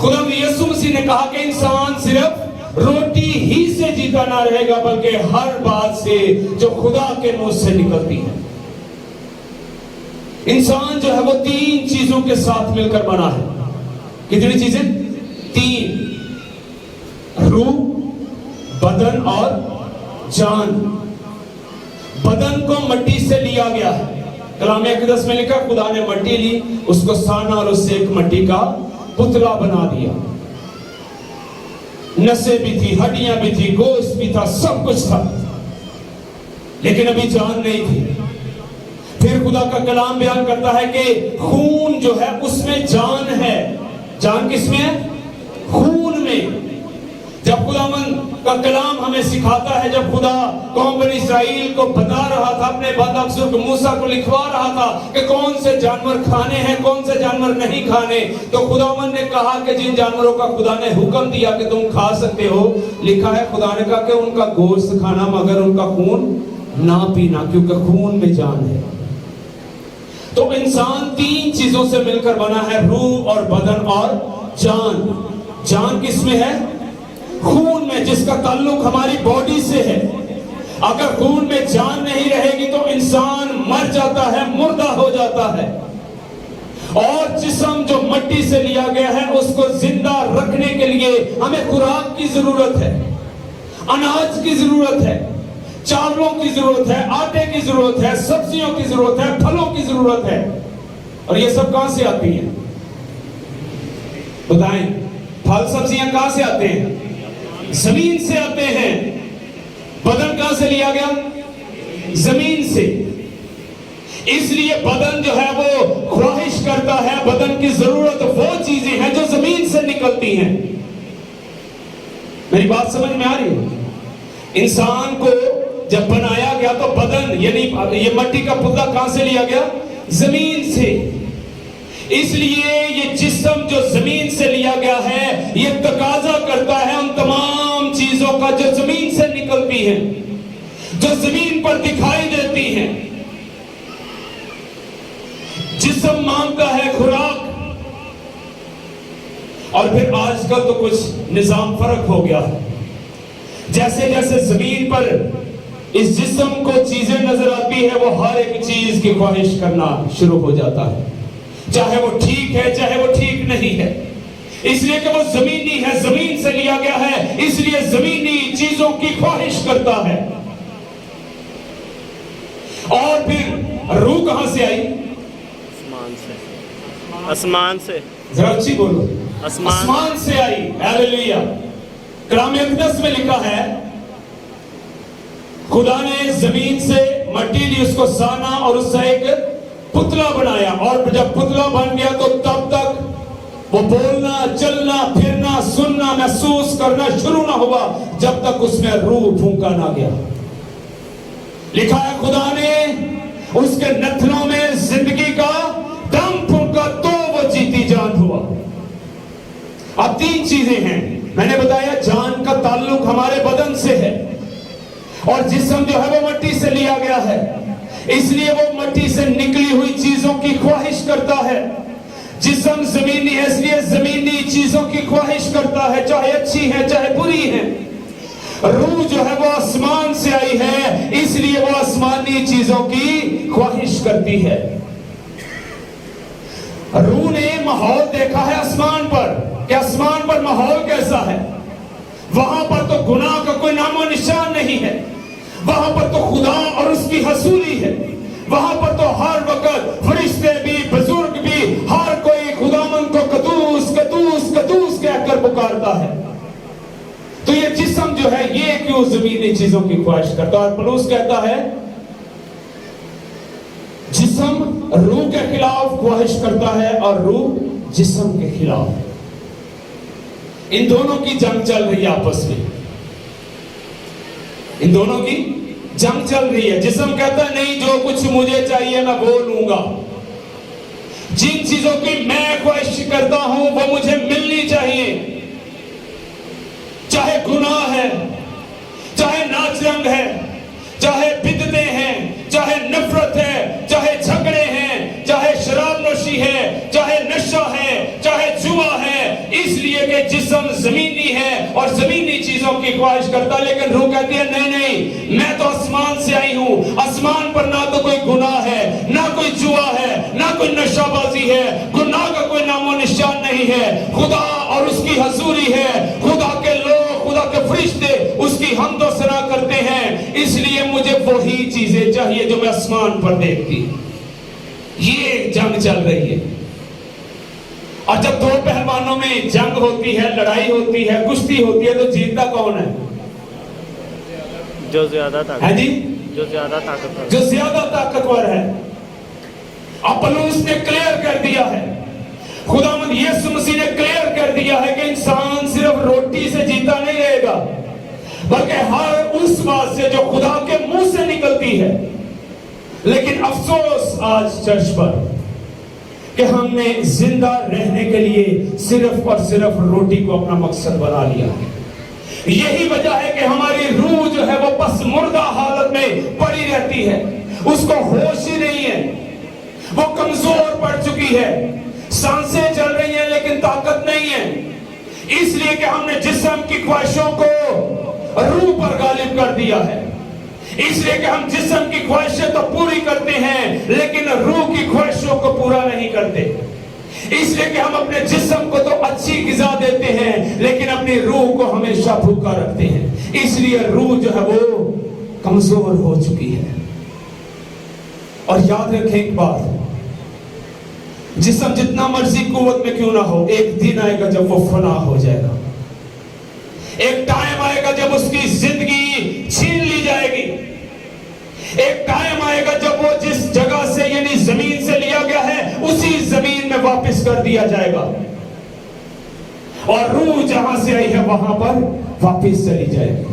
خدا یسوع مسیح نے کہا کہ انسان صرف روٹی ہی سے جیتا نہ رہے گا بلکہ ہر بات سے جو خدا کے منہ سے نکلتی ہے. انسان جو ہے وہ 3 چیزوں کے ساتھ مل کر بنا ہے. کتنی چیزیں؟ 3: روح، بدن اور جان. بدن کو مٹی سے لیا گیا ہے. کلام اقدس میں لکھا خدا نے مٹی لی، اس کو سانا اور اس سے ایک مٹی کا پتلا بنا دیا. نسیں بھی تھی، ہڈیاں بھی تھی، گوشت بھی تھا، سب کچھ تھا، لیکن ابھی جان نہیں تھی. پھر خدا کا کلام بیان کرتا ہے کہ خون جو ہے اس میں جان ہے. جان کس میں ہے؟ خون میں. جب خداوند کا کلام ہمیں سکھاتا ہے، جب خدا قوم بنی اسرائیل کو بتا رہا تھا، اپنے بندہ بزرگ موسیٰ کو لکھوا رہا تھا کہ کون سے جانور کھانے ہیں، کون سے جانور نہیں کھانے، تو خداوند نے کہا کہ جن جانوروں کا خدا نے حکم دیا کہ تم کھا سکتے ہو، لکھا ہے خدا نے کہا کہ ان کا گوشت کھانا مگر ان کا خون نہ پینا، کیونکہ خون میں جان ہے. تو انسان 3 چیزوں سے مل کر بنا ہے: روح اور بدن اور جان. جان کس میں ہے؟ خون میں، جس کا تعلق ہماری باڈی سے ہے. اگر خون میں جان نہیں رہے گی تو انسان مر جاتا ہے، مردہ ہو جاتا ہے. اور جسم جو مٹی سے لیا گیا ہے اس کو زندہ رکھنے کے لیے ہمیں خوراک کی ضرورت ہے، اناج کی ضرورت ہے، چاولوں کی ضرورت ہے، آٹے کی ضرورت ہے، سبزیوں کی ضرورت ہے، پھلوں کی ضرورت ہے. اور یہ سب کہاں سے آتی ہیں؟ بتائیں. پھل سبزیاں کہاں سے آتے ہیں؟ زمین سے آتے ہیں. بدن کہاں سے لیا گیا؟ زمین سے. اس لیے بدن جو ہے وہ خواہش کرتا ہے، بدن کی ضرورت وہ چیزیں ہیں جو زمین سے نکلتی ہیں. میری بات سمجھ میں آ رہی ہے؟ انسان کو جب بنایا گیا تو بدن یعنی یہ مٹی کا پتلا کہاں سے لیا گیا؟ زمین سے. اس لیے یہ جسم جو زمین سے لیا گیا ہے یہ تقاضا کرتا ہے ان تمام چیزوں کا جو زمین سے نکلتی ہیں، جو زمین پر دکھائی دیتی ہیں. جسم مانگتا ہے خوراک. اور پھر آج کل تو کچھ نظام فرق ہو گیا ہے. جیسے جیسے زمین پر اس جسم کو چیزیں نظر آتی ہے وہ ہر ایک چیز کی خواہش کرنا شروع ہو جاتا ہے، چاہے وہ ٹھیک ہے چاہے وہ ٹھیک نہیں ہے. اس لیے کہ وہ زمینی ہے، زمین سے لیا گیا ہے، اس لیے زمینی چیزوں کی خواہش کرتا ہے. اور پھر روح کہاں سے آئی؟ آسمان سے. ذرا اچھی بولو. آسمان سے آئی. ہیلیلویا. کلام اقدس میں لکھا ہے خدا نے زمین سے مٹی لی، اس کو سانا اور اس سے ایک پتلا بنایا. اور جب پتلا بن گیا تو تب تک وہ بولنا، چلنا، پھرنا، سننا، محسوس کرنا شروع نہ ہوا جب تک اس میں روح پھونکا نہ گیا. لکھا ہے خدا نے اس کے نتنوں میں زندگی کا دم پھونکا تو وہ جیتی جان ہوا. اب 3 چیزیں ہیں. میں نے بتایا جان کا تعلق ہمارے بدن سے ہے، اور جسم جو ہے وہ مٹی سے لیا گیا ہے، اس لیے وہ مٹی سے نکلی ہوئی چیزوں کی خواہش کرتا ہے. جسم زمینی ہے، اس لیے زمینی چیزوں کی خواہش کرتا ہے، چاہے اچھی ہے چاہے بری ہے. روح جو ہے وہ آسمان سے آئی ہے، اس لیے وہ آسمانی چیزوں کی خواہش کرتی ہے. روح نے ماحول دیکھا ہے آسمان پر کہ آسمان پر ماحول کیسا ہے. وہاں پر تو گناہ کا کوئی نام و نشان نہیں ہے، وہاں پر تو خدا اور اس کی حضوری ہے. وہاں پر تو ہر وقت فرشتے بھی، بزرگ بھی، ہر کوئی خداوند کو قدوس قدوس قدوس کہہ کر پکارتا ہے. تو یہ جسم جو ہے یہ کیوں زمینی چیزوں کی خواہش کرتا ہے؟ اور پولس کہتا ہے جسم روح کے خلاف خواہش کرتا ہے اور روح جسم کے خلاف. ان دونوں کی جنگ چل رہی ہے آپس میں. ان دونوں کی جنگ چل رہی ہے. جسم کہتا ہے نہیں، جو کچھ مجھے چاہیے میں وہ لوں گا. جن چیزوں کی میں خواہش کرتا ہوں وہ مجھے ملنی چاہیے، چاہے گناہ ہے، چاہے ناچ رنگ ہے، چاہے بدعتیں ہیں، چاہے نفرت ہے، چاہے جھگڑے ہیں، چاہے شراب نوشی ہے، چاہے نشہ ہے، چاہے جوا ہے. اس لیے جسم زمینی ہے اور زمینی چیزوں کی خواہش کرتا، لیکن روح کہتی ہے نہیں نہیں، میں تو آسمان سے آئی ہوں، آسمان پر نہ تو کوئی گناہ ہے، نہ کوئی جوا ہے، نہ کوئی نشہ بازی ہے، گناہ کا کوئی نام و نشان نہیں ہے، خدا اور اس کی حضوری ہے، خدا کے لوگ، خدا کے فرشتے اس کی حمد و ثنا کرتے ہیں، اس لیے مجھے وہی چیزیں چاہیے جو میں آسمان پر دیکھتی۔ یہ جنگ چل رہی ہے، اور جب دو پہلوانوں میں جنگ ہوتی ہے، لڑائی ہوتی ہے، کشتی ہوتی ہے، تو جیتتا کون ہے؟ جو زیادہ طاقتور ہے۔ اپولوس نے کلیئر کر دیا ہے، خداوند یسوع مسیح نے کلیئر کر دیا ہے کہ انسان صرف روٹی سے جیتا نہیں رہے گا، بلکہ ہر اس بات سے جو خدا کے منہ سے نکلتی ہے۔ لیکن افسوس آج چرچ پر کہ ہم نے زندہ رہنے کے لیے صرف اور صرف روٹی کو اپنا مقصد بنا لیا ہے۔ یہی وجہ ہے کہ ہماری روح جو ہے وہ پس مردہ حالت میں پڑی رہتی ہے، اس کو ہوش ہی نہیں ہے، وہ کمزور پڑ چکی ہے، سانسیں چل رہی ہیں لیکن طاقت نہیں ہے، اس لیے کہ ہم نے جسم کی خواہشوں کو روح پر غالب کر دیا ہے، اس لیے کہ ہم جسم کی خواہشیں تو پوری کرتے ہیں لیکن روح کی خواہشوں کو پورا نہیں کرتے، اس لیے کہ ہم اپنے جسم کو تو اچھی غذا دیتے ہیں لیکن اپنی روح کو ہمیشہ بھوکا رکھتے ہیں، اس لیے روح جو ہے وہ کمزور ہو چکی ہے۔ اور یاد رکھیں ایک بات، جسم جتنا مرضی قوت میں کیوں نہ ہو، ایک دن آئے گا جب وہ فنا ہو جائے گا، ایک ٹائم آئے گا جب اس کی زندگی چھین لی جائے گی، ایک ٹائم آئے گا جب وہ جس جگہ سے یعنی زمین سے لیا گیا ہے اسی زمین میں واپس کر دیا جائے گا، اور روح جہاں سے آئی ہے وہاں پر واپس چلی جائے گی۔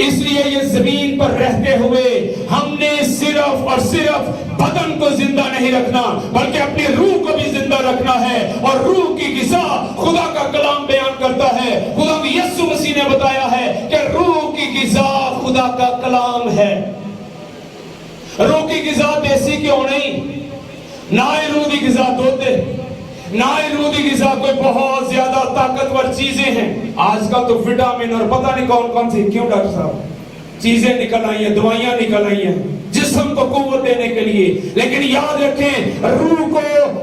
اس لیے یہ زمین پر رہتے ہوئے ہم نے صرف اور صرف بدن کو زندہ نہیں رکھنا بلکہ اپنی روح کو بھی زندہ رکھنا ہے، اور روح کی غذا خدا کا کلام بیان کرتا ہے، خدا یسوع مسیح نے بتایا ہے کہ روح کی غذا خدا کا کلام ہے۔ روح کی غذا دیسی کیوں نہیں؟ نہ روح کی غذا دودھ، نہ روح کی غذا کوئی بہت زیادہ طاقتور چیزیں ہیں، آج کل تو وٹامن اور پتہ نہیں کون کون سی کیوں ڈاکٹر صاحب چیزیں نکل آئی ہیں، دوائیاں نکل آئی ہیں جسم کو قوت دینے کے لیے، لیکن یاد رکھیں روح کو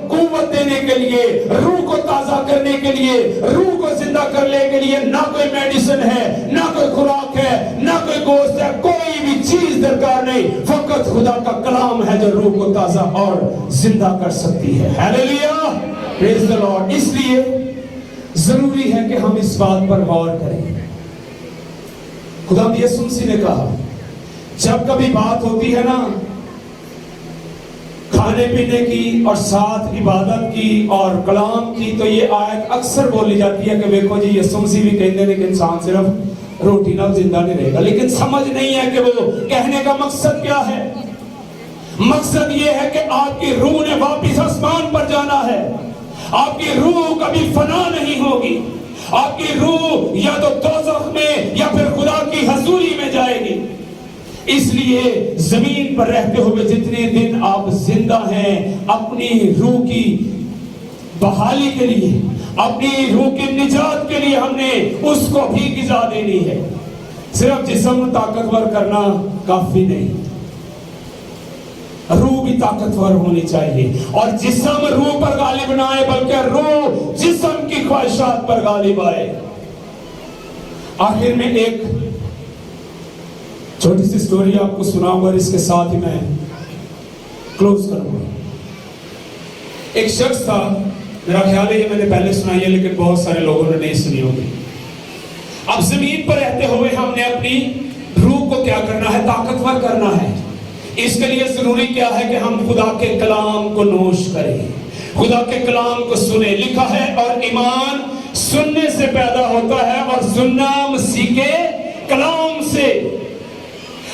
قوت دینے کے لیے، روح کو تازہ کرنے کے لیے، روح کو زندہ کرنے کے لیے نہ کوئی میڈیسن ہے، نہ کوئی خوراک ہے، نہ کوئی گوشت ہے، کوئی بھی چیز درکار نہیں، فقط خدا کا کلام ہے جو روح کو تازہ اور زندہ کر سکتی ہے۔ ہیلیلویا، پریز دی لارڈ۔ اس لیے ضروری ہے کہ ہم اس بات پر غور کریں۔ خدا یسوع مسیح نے کہا جب کبھی بات ہوتی ہے نا کھانے پینے کی اور ساتھ عبادت کی اور کلام کی، تو یہ آیت اکثر بولی جاتی ہے کہ دیکھو جی یسوع مسیح بھی کہتے ہیں کہ انسان صرف روٹی نہ زندہ نہیں رہے گا، لیکن سمجھ نہیں ہے کہ وہ کہنے کا مقصد کیا ہے۔ مقصد یہ ہے کہ آپ کی روح نے واپس آسمان پر جانا ہے، آپ کی روح کبھی فنا نہیں ہوگی، آپ کی روح یا تو دوزخ میں یا پھر خدا کی حضوری میں جائے گی۔ اس لیے زمین پر رہتے ہوئے جتنے دن آپ زندہ ہیں، اپنی روح کی بحالی کے لیے، اپنی روح کی نجات کے لیے ہم نے اس کو بھی غذا دینی ہے۔ صرف جسم طاقتور کرنا کافی نہیں، روح بھی طاقتور ہونی چاہیے، اور جسم روح پر غالب نہ آئے بلکہ روح جسم کی خواہشات پر غالب آئے۔ آخر میں ایک چھوٹی سی سٹوری آپ کو سناؤں گا اور اس کے ساتھ ہی میں کلوز کروں گا۔ ایک شخص تھا، میرا خیال ہے یہ میں نے پہلے سنائی ہے لیکن بہت سارے لوگوں نے نہیں سنی ہوگی۔ اب زمین پر رہتے ہوئے ہم نے اپنی روح کو کیا کرنا ہے؟ طاقتور کرنا ہے۔ اس کے لیے ضروری کیا ہے کہ ہم خدا کے کلام کو نوش کریں، خدا کے کلام کو سنیں۔ لکھا ہے اور ایمان سننے سے پیدا ہوتا ہے اور سننا مسیح کے کلام سے۔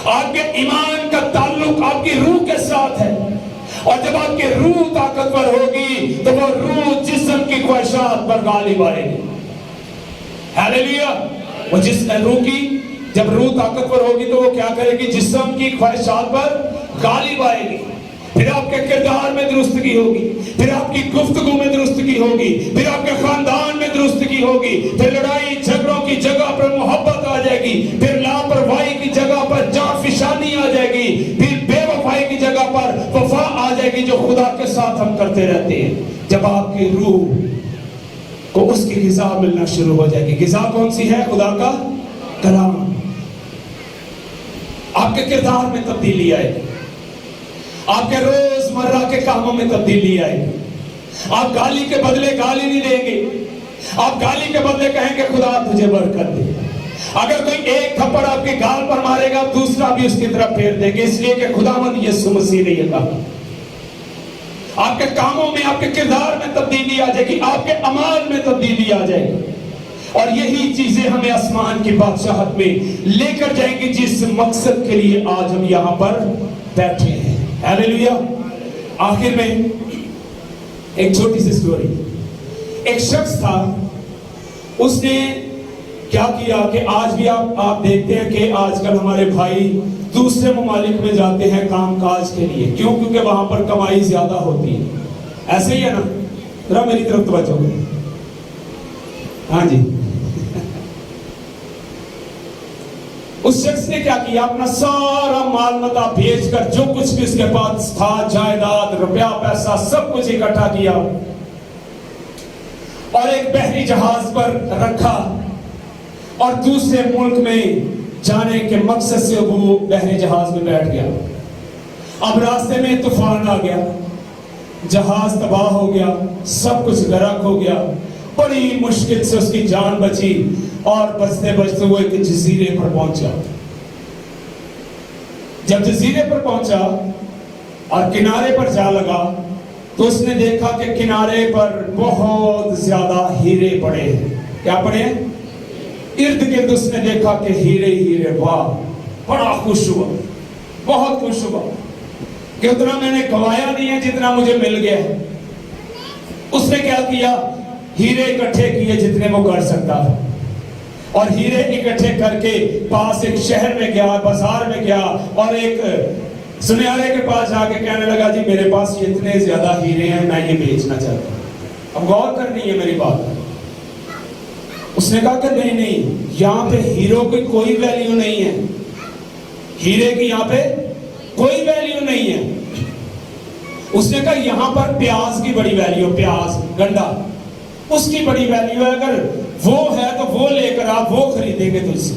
آپ کے ایمان کا تعلق آپ کی روح کے ساتھ ہے، اور جب آپ کی روح طاقتور ہوگی تو وہ روح جسم کی خواہشات پر غالب آئے گی۔ ہیلیلویا۔ وہ جس روح کی جب روح طاقتور ہوگی تو وہ کیا کرے گی؟ جسم کی خواہشات پر غالب آئے گی۔ پھر آپ کے کردار میں درستگی ہوگی، پھر آپ کی گفتگو میں درستگی ہوگی، پھر آپ کے خاندان میں درستگی ہوگی، پھر لڑائی جھگڑوں کی جگہ پر محبت آ جائے گی، پھر لاپرواہی کی جگہ پر جانفشانی آ جائے گی، پھر بے وفائی کی جگہ پر وفا آ جائے گی جو خدا کے ساتھ ہم کرتے رہتے ہیں۔ جب آپ کی روح کو اس کی غذا ملنا شروع ہو جائے گی۔ غذا کون سی ہے؟ خدا کا کلام۔ آپ کے کردار میں تبدیلی آئے گی، آپ کے روز مرہ کے کاموں میں تبدیلی آئے گی۔ آپ گالی کے بدلے گالی نہیں دیں گے، آپ گالی کے بدلے کہیں گے خدا تجھے برکت دے۔ اگر کوئی ایک تھپڑ آپ کے گال پر مارے گا دوسرا بھی اس کی طرف پھیر دیں گے، اس لیے کہ خداوند یسوع مسیح نے یہ کہا۔ آپ کے کاموں میں، آپ کے کردار میں تبدیلی آ جائے گی، آپ کے اعمال میں تبدیلی آ جائے گی، اور یہی چیزیں ہمیں آسمان کی بادشاہت میں لے کر جائیں گی جس مقصد کے لیے آج ہم یہاں پر بیٹھے ہیں۔ ہیلیلویا۔ آخر میں ایک چھوٹی سی سٹوری۔ ایک شخص تھا، اس نے کیا کیا کہ آج بھی آپ دیکھتے ہیں کہ آج کل ہمارے بھائی دوسرے ممالک میں جاتے ہیں کام کاج کے لیے۔ کیوں؟ کیونکہ وہاں پر کمائی زیادہ ہوتی ہے۔ ایسے ہی ہے نا؟ ذرا میری طرف توجہ کریں۔ ہاں جی۔ اس شخص نے کیا کیا؟ اپنا سارا مال متا بیچ کر جو کچھ بھی اس کے پاس تھا، جائیداد، روپیہ پیسہ، سب کچھ اکٹھا کیا اور ایک بحری جہاز پر رکھا اور دوسرے ملک میں جانے کے مقصد سے وہ بحری جہاز میں بیٹھ گیا۔ اب راستے میں طوفان آ گیا، جہاز تباہ ہو گیا، سب کچھ غرق ہو گیا۔ بڑی مشکل سے اس کی جان بچی اور بچتے بچتے وہ ایک جزیرے پر پہنچا۔ جب جزیرے پر پہنچا اور کنارے پر جا لگا تو اس نے دیکھا کہ کنارے پر بہت زیادہ ہیرے پڑے ہیں۔ کیا پڑے ہیں؟ ارد گرد اس نے دیکھا کہ ہیرے ہیرے۔ واہ، بڑا خوش ہوا، بہت خوش ہوا کہ اتنا میں نے کمایا نہیں ہے جتنا مجھے مل گیا ہے۔ اس نے کیا کیا؟ ہیرے اکٹھے کیے جتنے وہ کر سکتا تھا، اور ہیرے اکٹھے کر کے پاس ایک شہر میں گیا، بازار میں گیا اور ایک سنیارے کے پاس جا کے کہنے لگا جی میرے پاس یہ اتنے زیادہ ہیرے ہیں، میں یہ بیچنا چاہتا ہوں۔ اب غور کرنی ہے میری بات۔ اس نے کہا کہ نہیں، یہاں پہ ہیروں کی کوئی ویلیو نہیں ہے، ہیرے کی یہاں پہ کوئی ویلیو نہیں ہے۔ اس نے کہا یہاں پر پیاز کی بڑی ویلیو، پیاز گنڈا، اس کی بڑی ویلیو ہے، اگر وہ ہے تو وہ لے کر آپ وہ خریدیں گے تجھ سے۔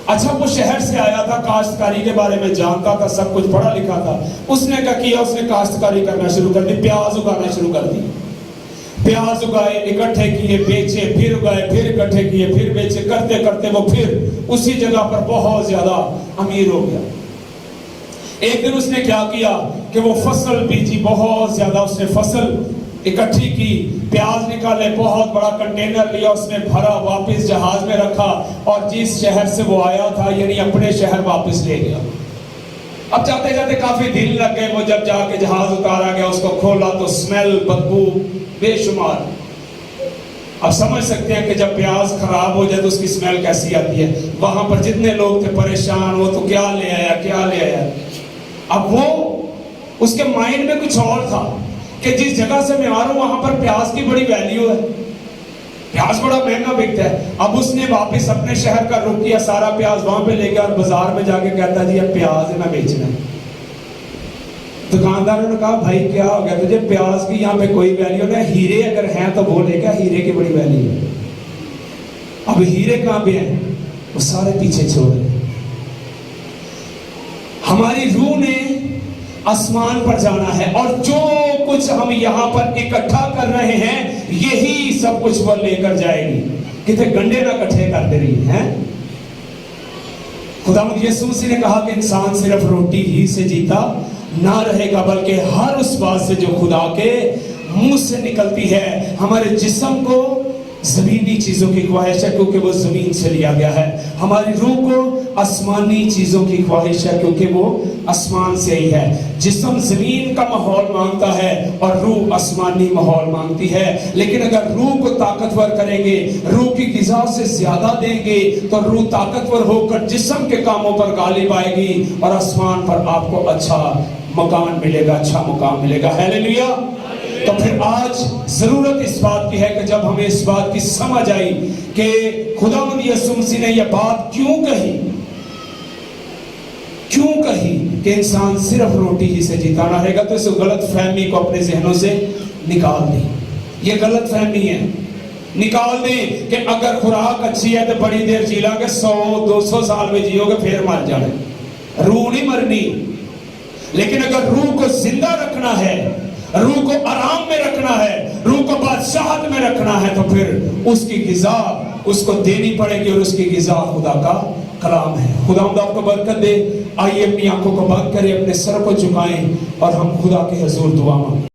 اچھا، وہ شہر سے آیا تھا، کاشتکاری کے بارے میں جانتا تھا، سب کچھ پڑھا لکھا تھا۔ اس نے کیا کیا؟ اس نے کاشتکاری کرنا شروع کر دی، پیاز اگانا شروع کر دی۔ پیاز اگائے، اکٹھے کیے، بیچے، پھر اگائے، پھر اکٹھے کیے، پھر بیچے، کرتے کرتے وہ پھر اسی جگہ پر بہت زیادہ امیر ہو گیا۔ ایک دن اس نے کیا کیا کہ وہ فصل بیچی، بہت زیادہ اس نے فصل اکٹھی کی، پیاز نکالے، بہت بڑا کنٹینر لیا، اس نے بھرا، واپس جہاز میں رکھا اور جس شہر سے وہ آیا تھا یعنی اپنے شہر واپس لے گیا۔ اب جاتے جاتے کافی دن لگ گئے، وہ جب جا کے جہاز اتارا گیا، اس کو کھولا تو اسمیل، بدبو بے شمار۔ اب سمجھ سکتے ہیں کہ جب پیاز خراب ہو جائے تو اس کی اسمیل کیسی آتی ہے۔ وہاں پر جتنے لوگ تھے پریشان، وہ تو کیا لے آیا، کیا لے آیا۔ اب وہ اس کے مائنڈ میں کچھ اور تھا کہ جس جگہ سے میں آ رہا ہوں وہاں پر پیاز کی بڑی ویلیو ہے، پیاز بڑا مہنگا بکتا ہے۔ اب اس نے واپس اپنے شہر کا رخ کیا، سارا پیاز وہاں پہ لے گیا اور بازار میں جا کے کہتا جی اب پیاز ہے نا بیچنا ہے۔ دکانداروں نے کہا بھائی کیا ہو گیا تجھے؟ پیاز کی یہاں پہ کوئی ویلیو نہیں، ہیرے اگر ہیں تو وہ لے گا، ہیرے کی بڑی ویلیو ہے۔ اب ہیرے کہاں پہ ہیں؟ وہ سارے پیچھے چھوڑ رہے۔ ہماری روح نے آسمان پر جانا ہے اور جو کچھ ہم یہاں پر اکٹھا کر رہے ہیں یہی سب کچھ وہ لے کر جائے گی۔ کتنے گنڈے نہ اکٹھے کرتے رہی ہیں۔ خداوند یسوع مسیح نے کہا کہ انسان صرف روٹی ہی سے جیتا نہ رہے گا بلکہ ہر اس بات سے جو خدا کے منہ سے نکلتی ہے۔ ہمارے جسم کو زمینی چیزوں کی خواہش ہے کیونکہ وہ زمین سے لیا گیا ہے، ہماری روح کو آسمانی چیزوں کی خواہش ہے کیونکہ وہ آسمان سے ہی ہے۔ جسم زمین کا ماحول مانگتا ہے اور روح آسمانی ماحول مانگتی ہے، لیکن اگر روح کو طاقتور کریں گے، روح کی غذا سے زیادہ دیں گے تو روح طاقتور ہو کر جسم کے کاموں پر غالب آئے گی اور آسمان پر آپ کو اچھا مکان ملے گا، اچھا مقام ملے گا. ہیلیلویا. تو پھر آج ضرورت اس بات کی ہے کہ جب ہمیں اس بات کی سمجھ آئی کہ خداوند یسوع مسیح نے یہ بات کیوں کہی کہ انسان صرف روٹی ہی سے جیتا نہ رہے گا، تو اس غلط فہمی کو اپنے ذہنوں سے نکال دیں. یہ غلط فہمی ہے، نکال دیں کہ اگر خوراک اچھی ہے تو بڑی دیر جی لیں گے، 100-200 سال میں جیو گے پھر مر جانے. روح نہیں مرنی. لیکن اگر روح کو زندہ رکھنا ہے، روح کو آرام میں رکھنا ہے، روح کو بادشاہت میں رکھنا ہے، تو پھر اس کی غذا اس کو دینی پڑے گی، اور اس کی غذا خدا کا کلام ہے. خداوند آپ کو برکت دے. آئیے اپنی آنکھوں کو بند کریں، اپنے سر کو جھکائیں اور ہم خدا کے حضور دعا مانگیں.